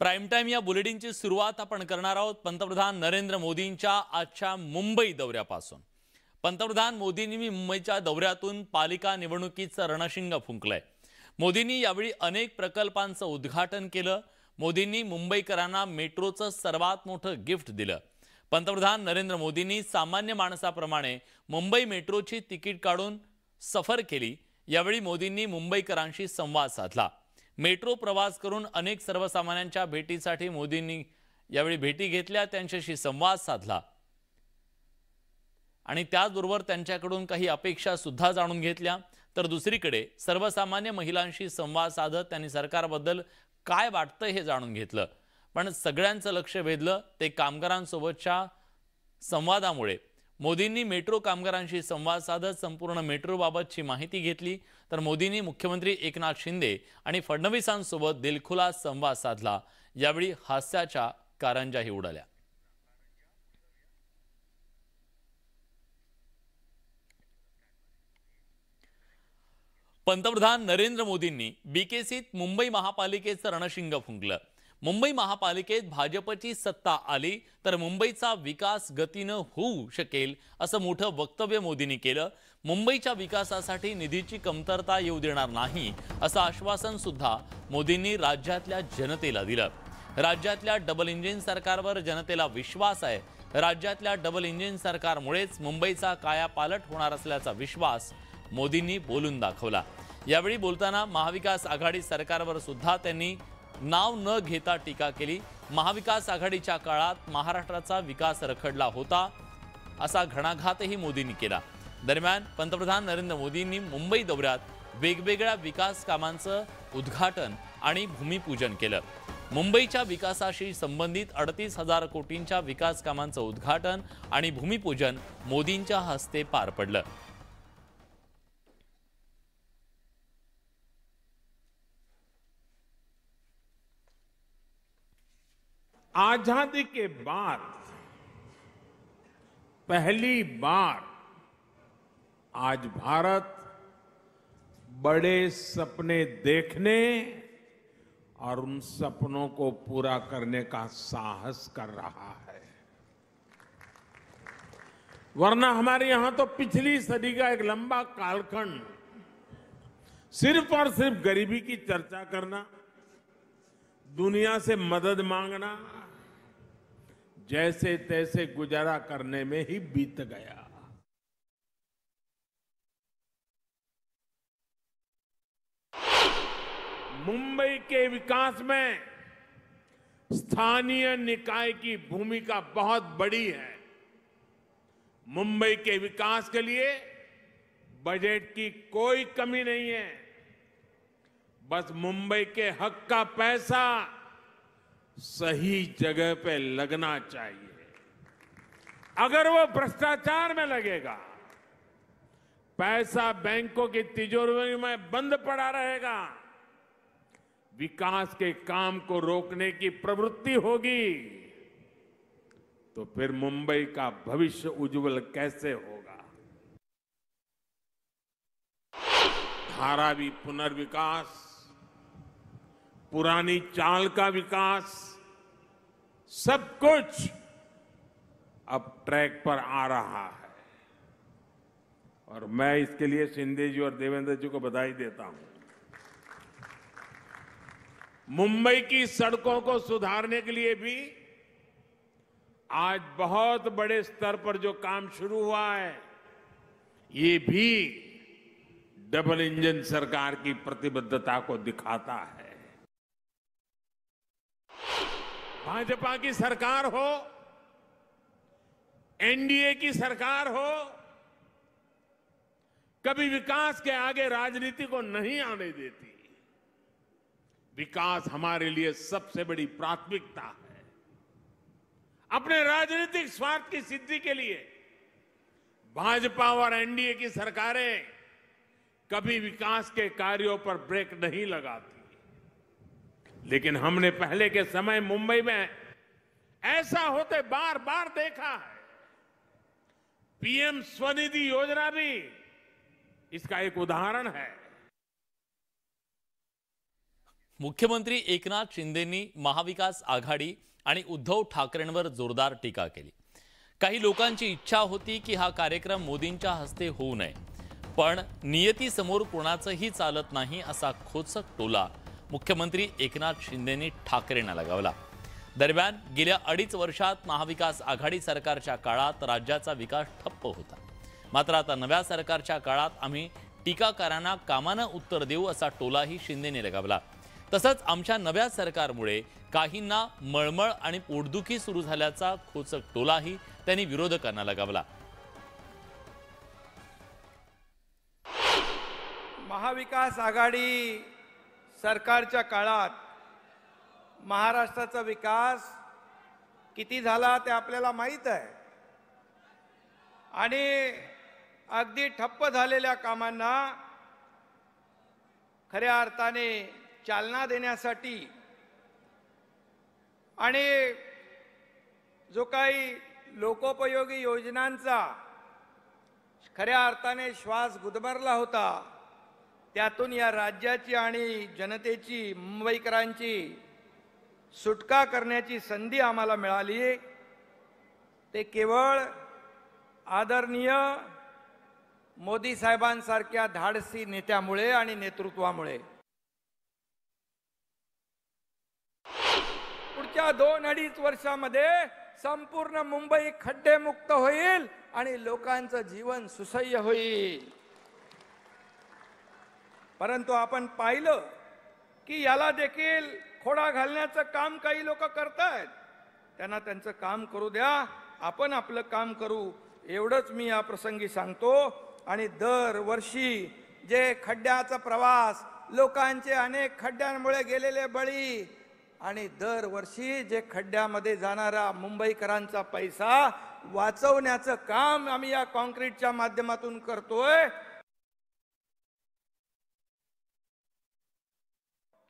Prime time या बुलेटिनची सुरुवात आपण करणार आहोत पंतप्रधान नरेंद्र मोदींच्या आजच्या मुंबई दौऱ्यापासून। पंतप्रधान मोदींनी मुंबईच्या दौऱ्यातून पालिका निवडणुकीचं रणशिंग फुंकलंय। मोदींनी यावेळी अनेक प्रकल्पांचं उद्घाटन केलं। मोदींनी मुंबईकरांना मेट्रोचं सर्वात मोठं गिफ्ट दिलं। पंतप्रधान नरेंद्र मोदींनी सामान्य माणसाप्रमाणे मुंबई मेट्रोची तिकीट काढून सफर केली। यावेळी मोदींनी मुंबईकरांशी संवाद साधला। मेट्रो प्रवास करून अनेक सर्वसामान्यांच्या भेटीसाठी मोदींनी यावेळी भेटी घेतल्या, त्यांच्याशी संवाद साधला आणि त्याचबरोबर त्यांच्याकडून काही अपेक्षा सुद्धा जाणून घेतल्या। तर दुसरीकडे सर्वसामान्य महिलांशी संवाद साधत त्यांनी सरकारबद्दल काय वाटतं हे जाणून घेतलं। पण सगळ्यांचं लक्ष वेधलं ते कामगारांसोबतच्या संवादामुळे। मोदींनी मेट्रो कामगारांशी संवाद साधत संपूर्ण मेट्रोबाबतची माहिती घेतली। तर मोदींनी मुख्यमंत्री एकनाथ शिंदे आणि फडणवीसांसोबत दिलखुलास संवाद साधला। यावेळी हास्याच्या कारंजाही उडाल्या। पंतप्रधान नरेंद्र मोदींनी बीकेसीत मुंबई महापालिकेचं रणशिंग फुंकलं। मुंबई महापालिकेत भाजपची सत्ता आली तर मुंबईचा विकास गतीनं होऊ शकेल असं मोठं वक्तव्य मोदींनी केलं। मुंबईच्या विकासासाठी निधीची कमतरता येऊ देणार नाही असं आश्वासन सुद्धा मोदींनी राज्यातल्या जनतेला दिलं। राज्यातल्या डबल इंजिन सरकारवर जनतेला विश्वास आहे। राज्यातल्या डबल इंजिन सरकारमुळेच मुंबईचा कायापालट होणार असल्याचा विश्वास मोदींनी बोलून दाखवला। यावेळी बोलताना महाविकास आघाडी सरकारवर सुद्धा त्यांनी नाव न घेता टीका केली। महाविकास आघाडीच्या काळात महाराष्ट्राचा विकास रखडला होता असा घणाघातही मोदींनी केला। दरम्यान पंतप्रधान नरेंद्र मोदींनी मुंबई दौऱ्यात वेगवेगळ्या विकास कामांचं उद्घाटन आणि भूमिपूजन केलं। मुंबईच्या विकासाशी संबंधित 38,000 कोटींच्या विकास कामांचं उद्घाटन आणि भूमिपूजन मोदींच्या हस्ते पार पडलं। आजादी के बाद पहली बार आज भारत बड़े सपने देखने और उन सपनों को पूरा करने का साहस कर रहा है। वरना हमारे यहां तो पिछली सदी का एक लंबा कालखंड सिर्फ और सिर्फ गरीबी की चर्चा करना, दुनिया से मदद मांगना, जैसे तैसे गुजारा करने में ही बीत गया। मुंबई के विकास में स्थानीय निकाय की भूमिका बहुत बड़ी है। मुंबई के विकास के लिए बजट की कोई कमी नहीं है। बस मुंबई के हक का पैसा सही जगह पे लगना चाहिए। अगर वो भ्रष्टाचार में लगेगा, पैसा बैंकों की तिजोरी में बंद पड़ा रहेगा, विकास के काम को रोकने की प्रवृत्ति होगी, तो फिर मुंबई का भविष्य उज्जवल कैसे होगा। धारावी पुनर्विकास, पुरानी चाल का विकास, सब कुछ अब ट्रैक पर आ रहा है। और मैं इसके लिए शिंदे जी और देवेंद्र जी को बधाई देता हूं। मुंबई की सड़कों को सुधारने के लिए भी आज बहुत बड़े स्तर पर जो काम शुरू हुआ है, ये भी डबल इंजन सरकार की प्रतिबद्धता को दिखाता है। भाजपा की सरकार हो, एनडीए की सरकार हो, कभी विकास के आगे राजनीति को नहीं आने देती। विकास हमारे लिए सबसे बड़ी प्राथमिकता है। अपने राजनीतिक स्वार्थ की सिद्धि के लिए भाजपा और एनडीए की सरकारें कभी विकास के कार्यों पर ब्रेक नहीं लगाती। लेकिन हमने पहले के समय मुंबई में ऐसा होते बार बार देखा है। पीएम स्वनिधि योजना भी इसका एक उदाहरण है। मुख्यमंत्री एकनाथ शिंदेंनी महाविकास आघाडी आणि उद्धव ठाकरेंवर जोरदार टीका केली। काही लोकांची इच्छा होती की हा कार्यक्रम मोदींच्या हस्ते होऊ नये, पण नियतीसमोर कोणाचंही चालत नाही असा खोचक टोला मुख्यमंत्री एकनाथ शिंदेंनी ठाकरेंना लगावला। दरम्यान गेल्या 2.5 वर्षात महाविकास आघाडी सरकारच्या काळात राज्याचा विकास ठप्प होता, मात्र आता नव्या सरकारच्या काळात आम्ही टीकाकारांना कामानं उत्तर देऊ असा टोलाही शिंदेने लगावला। तसंच आमच्या नव्या सरकारमुळे काहींना मळमळ आणि पोटदुखी सुरू झाल्याचा खोचक टोलाही त्यांनी विरोधकांना लगावला। महाविकास आघाडी सरकारच्या काळात महाराष्ट्राचा विकास किती झाला ते आपल्याला माहीत आहे आणि अगदी ठप्प झालेल्या कामांना खऱ्या अर्थाने चालना देण्यासाठी आणि जो काही लोकोपयोगी योजनांचा खऱ्या अर्थाने श्वास गुदमरला होता, त्यातून या राज्याची आणि जनतेची, मुंबईकरांची सुटका करण्याची संधी आम्हाला मिळाली। ते केवळ आदरणीय मोदी साहेबांसारख्या धाडसी नेत्यामुळे आणि नेतृत्वामुळे। पुढच्या 2-2.5 वर्षामध्ये संपूर्ण मुंबई खड्डेमुक्त होईल आणि लोकांचं जीवन सुसह्य होईल। परंतु आपण पाहिलं की याला देखील खोडा घालण्याचं काम काही लोक करतायत। त्यांना त्यांचं काम करू द्या, आपण आपलं काम करू, एवढंच मी या प्रसंगी सांगतो। आणि दरवर्षी जे खड्ड्याचा प्रवास, लोकांचे अनेक खड्ड्यांमुळे गेलेले बळी आणि दरवर्षी जे खड्ड्यामध्ये जाणारा मुंबईकरांचा पैसा वाचवण्याचं काम आम्ही या कॉन्क्रीटच्या माध्यमातून करतोय।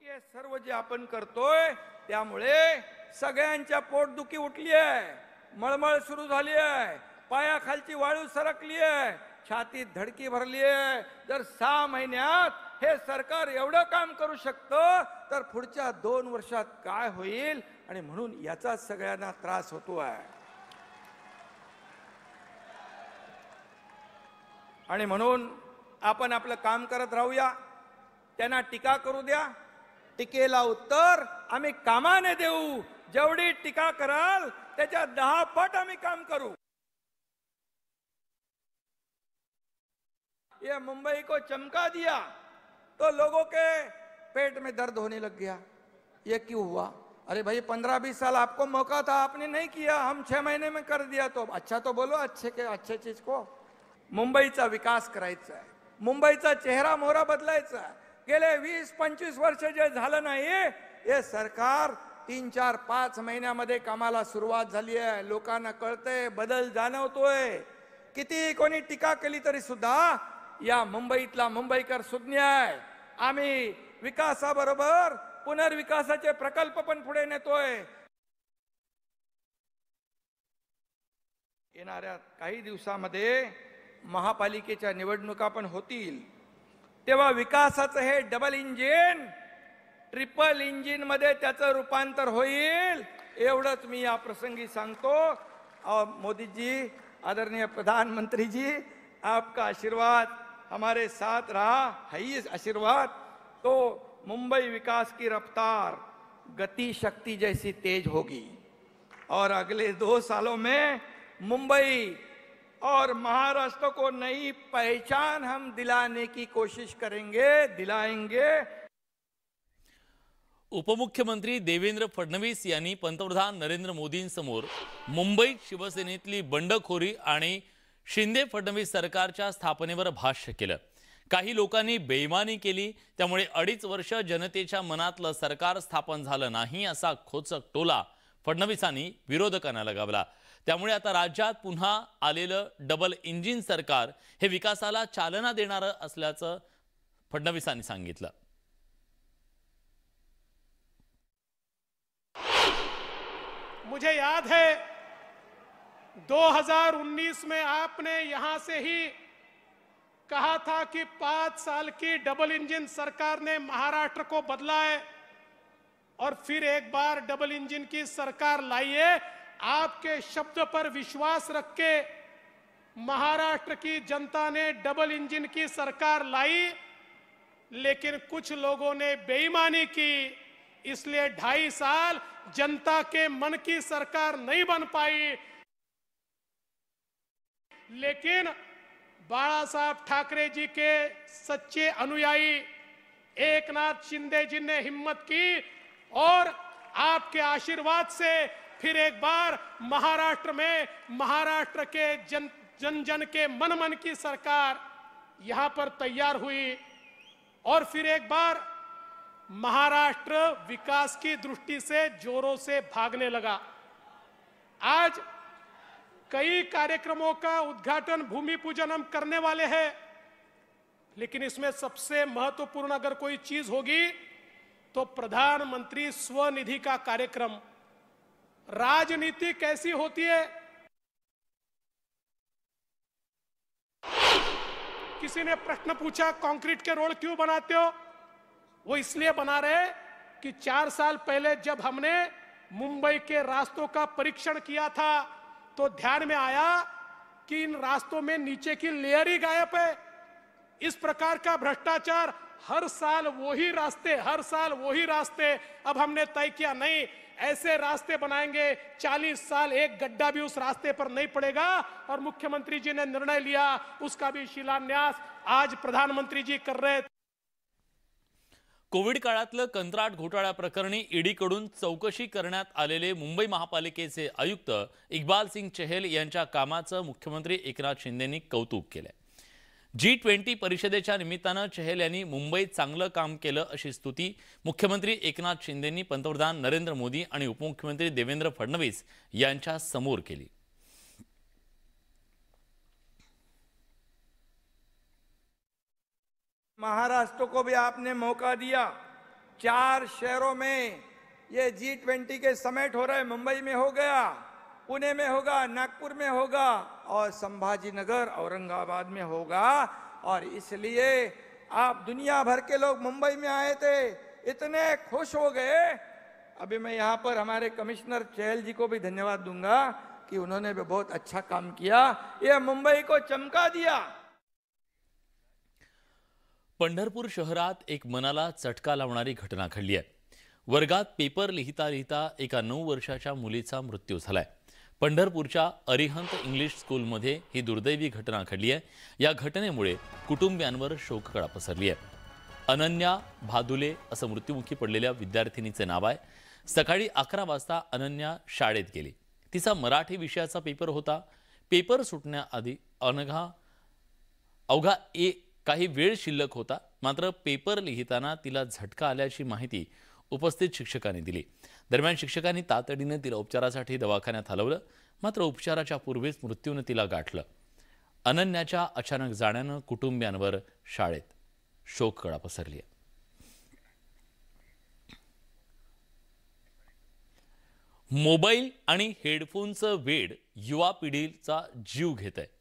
हे सर्व जे आपण करतोय त्यामुळे सगळ्यांच्या पोटदुखी उठली आहे, मळमळ सुरू झाली आहे, पायाखालची वाळू सरकली आहे, छातीत धडकी भरली आहे। जर 6 महिन्यात हे सरकार एवढं काम करू शकतं तर पुढच्या 2 वर्षात काय होईल? आणि म्हणून याचा सगळ्यांना त्रास होतो आहे। आणि म्हणून आपण आपलं काम करत राहूया, त्यांना टीका करू द्या, टीकेला उत्तर आम्ही कामाने देऊ। जेवढी टीका कराल त्याच्या 10 पट आम्ही काम करू। ये मुंबई को चमका दिया तो लोगों के पेट में दर्द होने लग गया। ये क्यों हुआ? अरे भाई 15-20 साल आपको मौका था, आपने नहीं किया, हम 6 महीने में कर दिया। तो अच्छा तो बोलो, अच्छे चीज को। मुंबईचा विकास करायचा आहे, मुंबईचा चेहरा मोहरा बदलायचा आहे। गेले 20-25 वर्ष जे झालं नाही, हे सरकार 3-4-5 महिन्यामध्ये कामाला सुरुवात झाली आहे। लोकांना कळतंय, बदल जाणवतोय। किती कोणी टीका केली तरी सुद्धा या मुंबईतला मुंबईकर सुज्ञ आहे। आम्ही विकासाबरोबर पुनर्विकासाचे प्रकल्प पण पुढे नेतोय। येणाऱ्या काही दिवसामध्ये महापालिकेच्या निवडणुका पण होतील, तेव्हा विकासाचं हे डबल इंजिन, ट्रिपल इंजिन मध्ये त्याचं रूपांतर होईल, एवढंच मी या प्रसंगी सांगतो। मोदी जी, आदरणीय प्रधानमंत्री जी, आपका आशीर्वाद हमारे साथ रहा है। ये आशीर्वाद तो मुंबई विकास की रफ्तार, गति, शक्ति जैसी तेज होगी और अगले 2 सालों में मुंबई और महाराष्ट्र को नई पहचान हम दिलाने की कोशिश करेंगे, दिलाएंगे। उपमुख्यमंत्री देवेंद्र फडणवीस यांनी पंतप्रधान नरेंद्र मोदींसमोर मुंबईत शिवसेनेतली बंडखोरी आणि शिंदे फडणवीस सरकारच्या स्थापनेवर भाष्य केलं। काही लोकांनी बेईमानी केली, त्यामुळे 2.5 वर्ष जनतेच्या मनातलं सरकार स्थापन झालं नाही असा खोचक टोला फडणवीसांनी विरोधकांना लगावला। त्यामुळे आता राज्यात पुन्हा आलेलं डबल इंजिन सरकार हे विकासाला चालना देणारं असल्याचं फडणवीसांनी सांगितलं। मुझे याद है 2019 में आपने यहां से ही कहा था कि 5 साल की डबल इंजन सरकार ने महाराष्ट्र को बदला है, और फिर एक बार डबल इंजन की सरकार लाइए। आपके शब्द पर विश्वास रख के महाराष्ट्र की जनता ने डबल इंजन की सरकार लाई, लेकिन कुछ लोगों ने बेईमानी की, इसलिए 2.5 साल जनता के मन की सरकार नहीं बन पाई। लेकिन बाला साहब ठाकरे जी के सच्चे अनुयायी एकनाथ शिंदे जी ने हिम्मत की और आपके आशीर्वाद से फिर एक बार महाराष्ट्र में महाराष्ट्र के जन जन के मन की सरकार यहां पर तैयार हुई और फिर एक बार महाराष्ट्र विकास की दृष्टि से जोरों से भागने लगा। आज कई कार्यक्रमों का उद्घाटन, भूमि पूजन हम करने वाले हैं, लेकिन इसमें सबसे महत्वपूर्ण अगर कोई चीज होगी तो प्रधानमंत्री स्वनिधि का कार्यक्रम। राजनीति कैसी होती है? किसी ने प्रश्न पूछा कंक्रीट के रोड क्यों बनाते हो? वो इसलिए बना रहे कि 4 साल पहले जब हमने मुंबई के रास्तों का परीक्षण किया था तो ध्यान में आया कि इन रास्तों में नीचे की लेयर ही गायब है। इस प्रकार का भ्रष्टाचार, हर साल वही रास्ते। अब हमने तय किया नहीं, ऐसे रास्ते बनाएंगे 40 साल एक गड्ढा भी उस रास्ते पर नहीं पड़ेगा। और मुख्यमंत्री जी ने निर्णय लिया, उसका भी शिलान्यास आज प्रधानमंत्री जी कर रहे। कोविड काळातलं कंत्राट घोटाळा प्रकरणी ईडीकडून चौकशी करण्यात आलेले मुंबई महापालिकेचे आयुक्त इक्बाल सिंग चहल यांच्या कामाचं मुख्यमंत्री एकनाथ शिंदेंनी कौतुक केलंय। G20 परिषदेच्या निमित्तानं चहल यांनी मुंबईत चांगलं काम केलं अशी स्तुती मुख्यमंत्री एकनाथ शिंदेंनी पंतप्रधान नरेंद्र मोदी आणि उपमुख्यमंत्री देवेंद्र फडणवीस यांच्या समोर केली। महाराष्ट्र को भी आपने मौका दिया। 4 शहरों में ये G20 के समिट हो रहे, मुंबई में हो गया, पुणे में होगा, नागपुर में होगा और संभाजीनगर औरंगाबाद में होगा। और इसलिए आप दुनिया भर के लोग मुंबई में आए थे, इतने खुश हो गए। अभी मैं यहाँ पर हमारे कमिश्नर चहल जी को भी धन्यवाद दूंगा कि उन्होंने भी बहुत अच्छा काम किया, ये मुंबई को चमका दिया। पंढरपूर शहरात एक मनाला चटका लावणारी घटना घडली आहे। वर्गात पेपर लिहिता लिहिता एका 9 वर्षाच्या मुलीचा मृत्यू झालाय। पंढरपूरच्या अरिहंत इंग्लिश स्कूलमध्ये ही दुर्दैवी घटना घडली आहे। या घटनेमुळे कुटुंबियांवर शोककळा पसरली आहे। अनन्या भादुले असं मृत्युमुखी पडलेल्या विद्यार्थिनीचे नाव आहे। सकाळी 11 वाजता अनन्या शाळेत गेली। तिचा मराठी विषयाचा पेपर होता। पेपर सुटण्याआधी अवघा काही वेळ शिल्लक होता, मात्र पेपर लिहिताना तिला झटका आल्याची माहिती उपस्थित शिक्षकांनी दिली। दरम्यान शिक्षकांनी तातडीने तिला उपचारासाठी दवाखान्यात हलवलं, मात्र उपचाराच्या पूर्वीच मृत्यूने तिला गाठलं। अनन्याच्या अचानक जाण्यानं कुटुंबियांवर शाळेत शोककळा पसरली आहे। मोबाईल आणि हेडफोनचं वेड युवा पिढीचा जीव घेत आहे।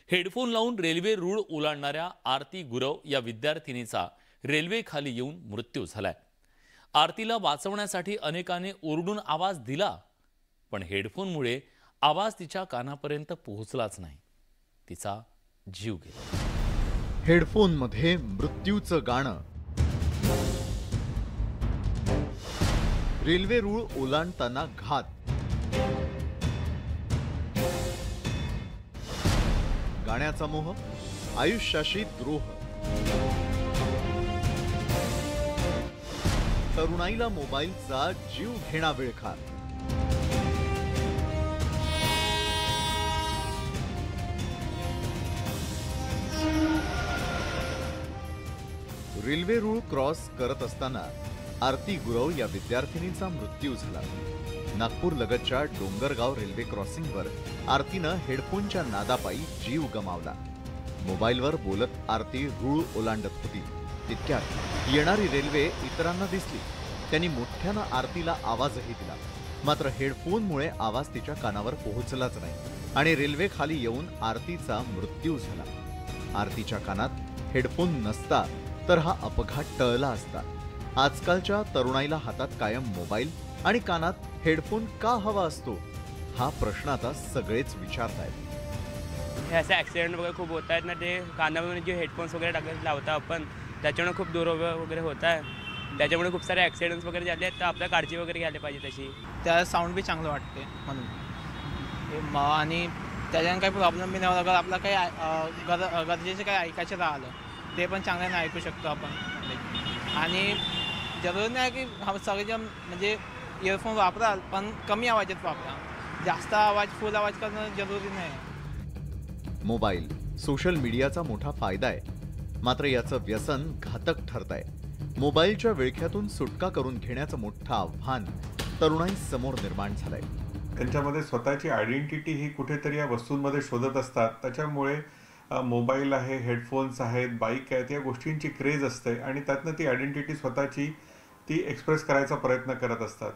हेडफोन लावून रेल्वे रूळ ओलांडणाऱ्या आरती गुरव या विद्यार्थिनीचा रेल्वे खाली येऊन मृत्यू झालाय। आरतीला वाचवण्यासाठी अनेकांनी ओरडून आवाज दिला, पण हेडफोनमुळे आवाज तिच्या कानापर्यंत पोहोचलाच नाही। तिचा जीव गेला। हेडफोनमध्ये मृत्यूचं गाणं, रेल्वे रूळ ओलांडताना घात, गाण्याचा मोह, आयुष्याशी द्रोह, तरुणाईला मोबाईलचा जीव घेणा विळखा। रेल्वे रूळ क्रॉस करत असताना आरती गुरव या विद्यार्थिनीचा मृत्यू झाला। नागपूर लगतच्या डोंगरगाव रेल्वे क्रॉसिंगवर आरतीनं हेडफोनच्या नादापायी जीव गमावला। मोबाईलवर बोलत आरती रूळ ओलांडत होती, तितक्यात येणारी रेल्वे इतरांना दिसली। त्यांनी मोठ्यानं आरतीला आवाजही दिला, मात्र हेडफोनमुळे आवाज तिच्या कानावर पोहोचलाच नाही आणि रेल्वे खाली येऊन आरतीचा मृत्यू झाला। आरतीच्या कानात हेडफोन नसता तर हा अपघात टळला असता। आजकालच्या तरुणाईला हातात कायम मोबाईल आणि कानात हेडफोन का हवा असतो, हा प्रश्न आता सगळेच विचारतायत. हे असे ॲक्सिडेंट वगैरे खूप होत आहेत ना, ते कानामध्ये जे हेडफोन्स वगैरे लावता आपण, त्याच्यामुळे खूप दुरुपयोग वगैरे होत आहे. त्याच्यामुळे खूप सारे ॲक्सिडेंट्स वगैरे झाले आहेत, तर आपल्या काळजी वगैरे घ्यायला पाहिजे तशी. त्या साऊंड बी चांगलं वाटते म्हणून, आणि त्याच्याने काही प्रॉब्लेम बी नाही. अगर आपला काही गरजेचं काही ऐकायचं राहिलं ते पण चांगल्याने ऐकू शकतो आपण. आणि जरूर नाही की सगळेजण म्हणजे इयरफोन वापराल, पण कमी आवाजात वापरा. जास्त आवाज फुल आवाज करणं जरुरी नाही. मोबाईल सोशल मीडियाचा मोठा फायदा आहे, मात्र याचं व्यसन घातक ठरत आहे. मोबाईलच्या विळख्यातून सुटका करून घेण्याचं मोठं आव्हान तरुणाईसमोर निर्माण झालंय. त्यांच्यामध्ये स्वतःची आयडेंटिटी ही कुठेतरी या वस्तूंमध्ये शोधत असतात. त्याच्यामुळे मोबाईल आहे, हेडफोन्स आहेत, बाईक आहेत, या गोष्टींची क्रेज असते आणि त्यातनं ती आयडेंटिटी स्वतःची ती एक्सप्रेस करायचा प्रयत्न करत असतात.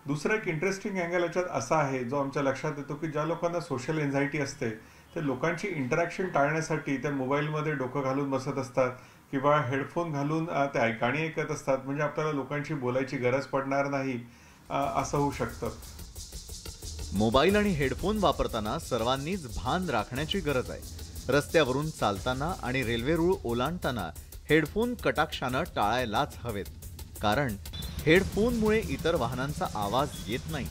दुसरं एक इंटरेस्टिंग अँगल याच्यात असा आहे जो आमच्या लक्षात येतो की ज्या लोकांना सोशल एन्झायटी असते ते लोकांची इंटरॅक्शन टाळण्यासाठी त्या मोबाईलमध्ये डोकं घालून बसत असतात किंवा हेडफोन घालून ते गाणी ऐकत असतात. म्हणजे आपल्याला लोकांशी बोलायची गरज पडणार नाही असं होऊ शकतं. मोबाईल आणि हेडफोन वापरताना सर्वांनीच भान राखण्याची गरज आहे. रस्त्यावरून चालताना आणि रेल्वे रूळ ओलांडताना हेडफोन कटाक्षानं टाळायलाच हवेत, कारण हेडफोनमुळे इतर वाहनांचा आवाज येत नाही.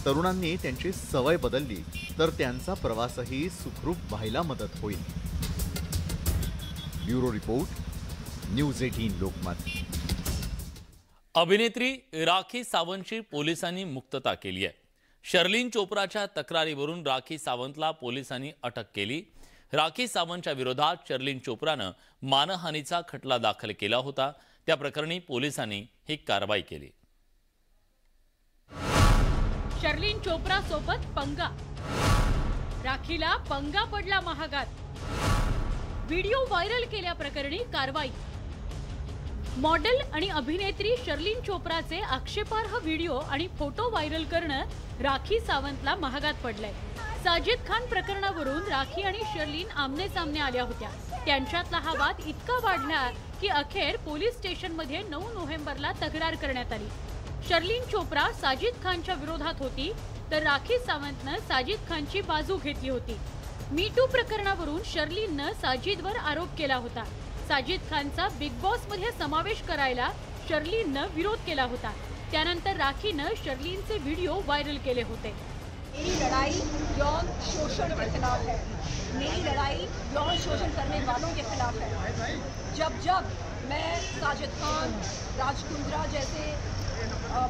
तरुणांनी त्यांची सवय बदलली तर त्यांचा प्रवासही सुखरूप व्हायला मदत होईल. Bureau report, news 18 Lokmat. अभिनेत्री राखी सावंतची पोलिसांनी मुक्तता केली आहे. शर्लिन चोप्राच्या तक्रारीवरून राखी सावंतला पोलिसांनी अटक केली. राखी सावंतच्या विरोधात शर्लिन चोप्रानं मानहानीचा खटला दाखल केला होता. त्या प्रकरणी पोलिसांनी ही कारवाई केली. शर्लिन चोप्रा सोबत पंगा, राखीला पंगा पडला महागात. व्हिडिओ व्हायरल केल्याप्रकरणी कारवाई. मॉडेल आणि अभिनेत्री शर्लिन चोप्राचे आक्षेपार्ह व्हिडिओ आणि फोटो व्हायरल करणं राखी सावंतला महागात पडलंय. साजिद खान प्रकरणावरून राखी आणि शर्लिन आमने सामने आल्या होत्या. त्यांच्यातला हा वाद इतका वाढला की अखेर पोलीस स्टेशनमध्ये 9 नोव्हेंबरला तक्रार करण्यात आली. शर्लिन चोप्रा साजिद खानच्या विरोधात होती, तर राखी सावंतनं साजिद खानची बाजू घेतली होती. मी टू प्रकरणावरून शर्लिननं साजिदवर आरोप केला होता. साजिद खानचा बिग बॉस मध्ये समावेश करायला शर्लिननं विरोध केला होता. त्यानंतर राखीनं शर्लिनचे व्हिडिओ व्हायरल केले होते. मेरी लड़ाई यौन शोषण के खिलाफ है. मेरी लड़ाई यौन शोषण करने वालों के खिलाफ है. जब जब मैं साजिद खान, राज कुंद्रा जैसे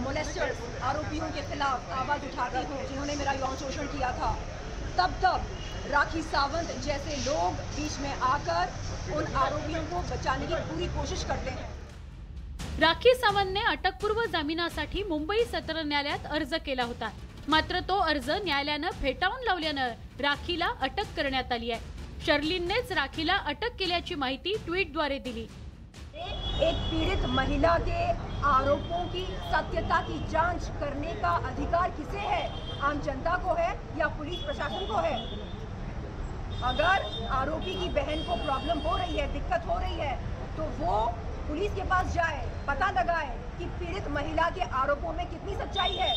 मोलेस्टर्स आरोपियों के खिलाफ आवाज़ उठाती हूँ जिन्होंने मेरा यौन शोषण किया था, तब तब राखी सावंत जैसे लोग बीच में आकर उन आरोपियों को बचाने की पूरी कोशिश करते हैं. राखी सावंतने अटकपूर्व जामिनासाठी मुंबई सत्र न्यायालयात अर्ज केला होता. मात्र तो अर्ज न्यायालयानं फेटाळून लावल्यानं राखीला अटक करण्यात आली आहे. शर्लिननेच राखीला अटक केल्याची माहिती ट्विटद्वारे दिली. एक पीड़ित महिला के आरोपों की सत्यता की जांच करने का अधिकार किसे है? आम जनता को है या पुलिस प्रशासन को है? अगर आरोपी की बहन को प्रॉब्लम हो रही है, दिक्कत हो रही है, तो वो पुलिस के पास जाए, पता लगाए कि पीड़ित महिला के आरोपों में कितनी सच्चाई है.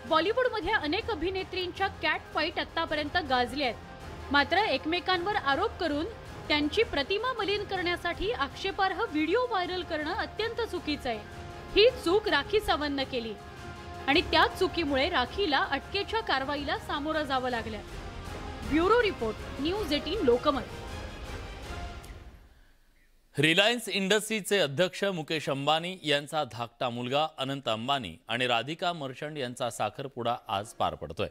बॉलिवूडमध्ये अनेक अभिनेत्रींच्या कॅट फाईट आतापर्यंत गाजल्या आहेत. मात्र एकमेकांवर आरोप करून त्यांची प्रतिमा मलिन करण्यासाठी आक्षेपार्ह व्हिडिओ व्हायरल करणं अत्यंत चुकीचं आहे. ही चूक राखी सावंतनं केली आणि त्या चुकीमुळे राखीला अटकेच्या कारवाईला सामोरं जावं लागलं. Bureau report, news 18 Lokmat. Reliance इंडस्ट्रीजचे अध्यक्ष मुकेश अंबानी यांचा धाकटा मुलगा अनंत अंबानी आणि राधिका मर्चंट यांचा साखरपुडा आज पार पडतोय.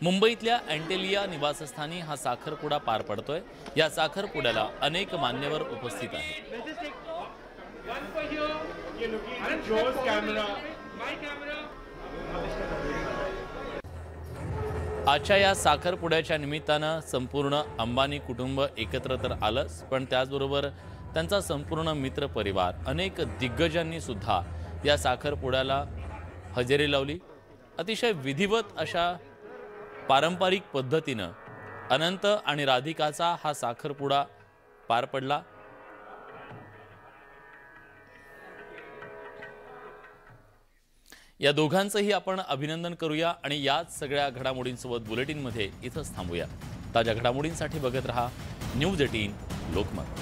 मुंबईतल्या अँटेलिया निवासस्थानी हा साखरपुडा पार पडतोय. या साखरपुड्याला अनेक मान्यवर उपस्थित आहेत. आजच्या या साखरपुड्याच्या निमित्तानं संपूर्ण अंबानी कुटुंब एकत्र तर आलंच, पण त्याचबरोबर त्यांचा संपूर्ण मित्र परिवार, अनेक दिग्गजांनी सुद्धा या साखरपुड्याला हजेरी लावली. अतिशय विधिवत अशा पारंपरिक पद्धतीनं अनंत आणि राधिकाचा हा साखरपुडा पार पडला. या दोघांचंही आपण अभिनंदन करूया आणि याच सगळ्या घडामोडींसोबत बुलेटिनमध्ये इथंच थांबूया। ताज्या घडामोडींसाठी बघत रहा न्यूज 18 लोकमत।